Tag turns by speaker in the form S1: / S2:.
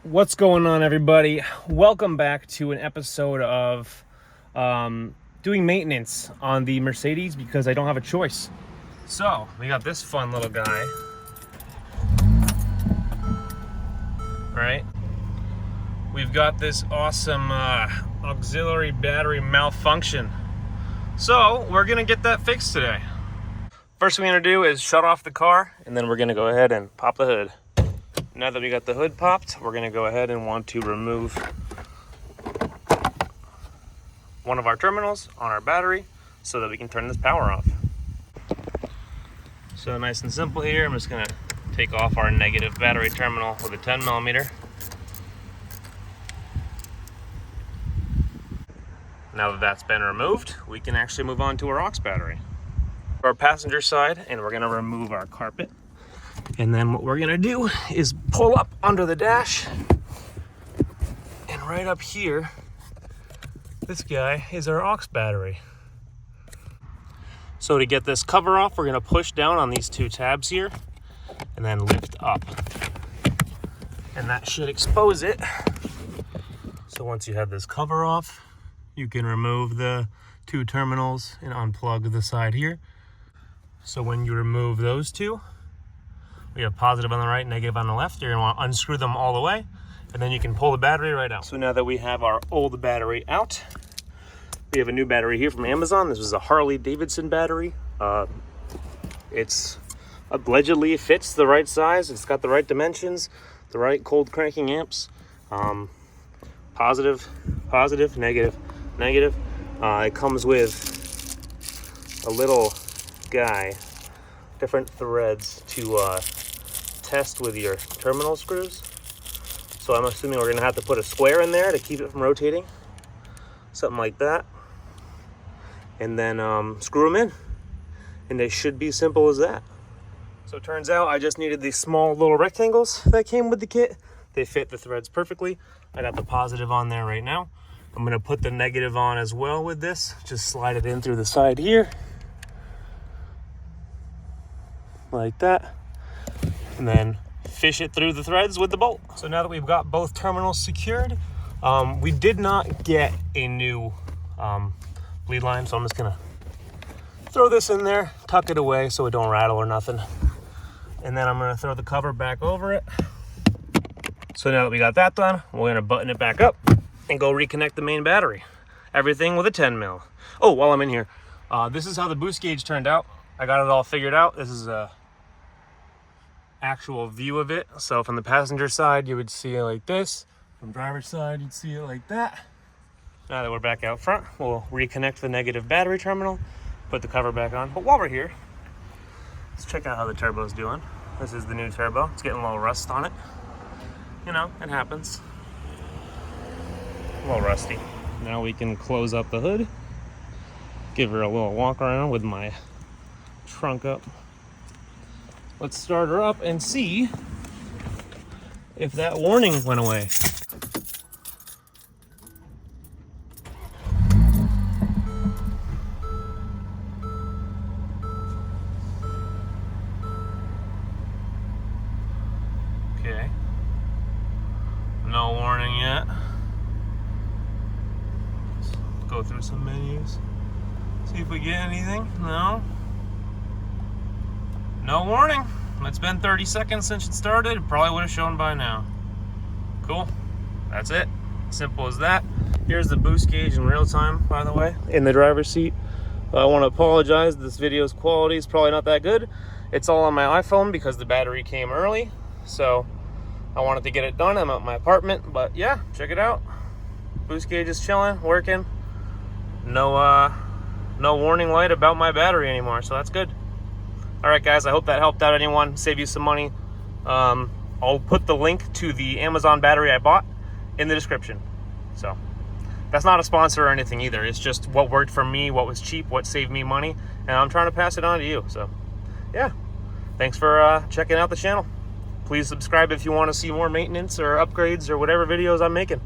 S1: What's going on, everybody? Welcome back to an episode of doing maintenance on the Mercedes because I don't have a choice. So we got this fun little guy, right? We've got this awesome auxiliary battery malfunction. So we're gonna get that fixed today. First thing we're gonna do is shut off the car, and then we're gonna go ahead and pop the hood. Now that we got the hood popped, we're gonna go ahead and want to remove one of our terminals on our battery so that we can turn this power off. So nice and simple here, I'm just gonna take off our negative battery terminal with a 10mm. Now that that's been removed, we can actually move on to our aux battery. Our passenger side, and we're gonna remove our carpet. And then what we're gonna do is pull up under the dash, and right up here, this guy is our aux battery. So to get this cover off, we're gonna push down on these two tabs here and then lift up. And that should expose it. So once you have this cover off, you can remove the two terminals and unplug the side here. So when you remove those two, we have positive on the right, negative on the left. You're gonna want to unscrew them all the way, and then you can pull the battery right out. So now that we have our old battery out, we have a new battery here from Amazon. This was a Harley-Davidson battery. It's allegedly fits the right size. It's got the right dimensions, the right cold cranking amps. Positive, positive, negative, negative. It comes with a little guy, different threads to test with your terminal screws. So I'm assuming we're gonna have to put a square in there to keep it from rotating, something like that, and then screw them in, and they should be simple as that. So it turns out I just needed these small little rectangles that came with the kit. They fit the threads perfectly. I got the positive on there right now. I'm gonna put the negative on as well with this. Just slide it in through the side here, like that, and then fish it through the threads with the bolt. So now that we've got both terminals secured, we did not get a new bleed line, so I'm just gonna throw this in there, tuck it away so it don't rattle or nothing, and then I'm gonna throw the cover back over it. So now that we got that done, we're gonna button it back up and go reconnect the main battery. Everything with a 10mm. Oh, while I'm in here, this is how the boost gauge turned out. I got it all figured out. This is a actual view of it. So from the passenger side, you would see it like this. From driver's side, you'd see it like that. Now that we're back out front, we'll reconnect the negative battery terminal, put the cover back on. But while we're here, let's check out how the turbo's doing. This is the new turbo. It's getting a little rust on it. You know, it happens. A little rusty. Now we can close up the hood, give her a little walk around with my trunk up. Let's start her up and see if that warning went away. Okay. No warning yet. Let's go through some menus. See if we get anything. No. No warning. It's been 30 seconds since it started. It probably would have shown by now. Cool. That's it. Simple as that. Here's the boost gauge in real time, by the way, in the driver's seat. I want to apologize. This video's quality is probably not that good. It's all on my iPhone because the battery came early. So I wanted to get it done. I'm at my apartment, but yeah, check it out. Boost gauge is chilling, working. No warning light about my battery anymore, so that's good. All right, guys, I hope that helped out anyone, save you some money. I'll put the link to the Amazon battery I bought in the description. So that's not a sponsor or anything either. It's just what worked for me, what was cheap, what saved me money, and I'm trying to pass it on to you. So yeah, thanks for checking out the channel. Please subscribe if you want to see more maintenance or upgrades or whatever videos I'm making.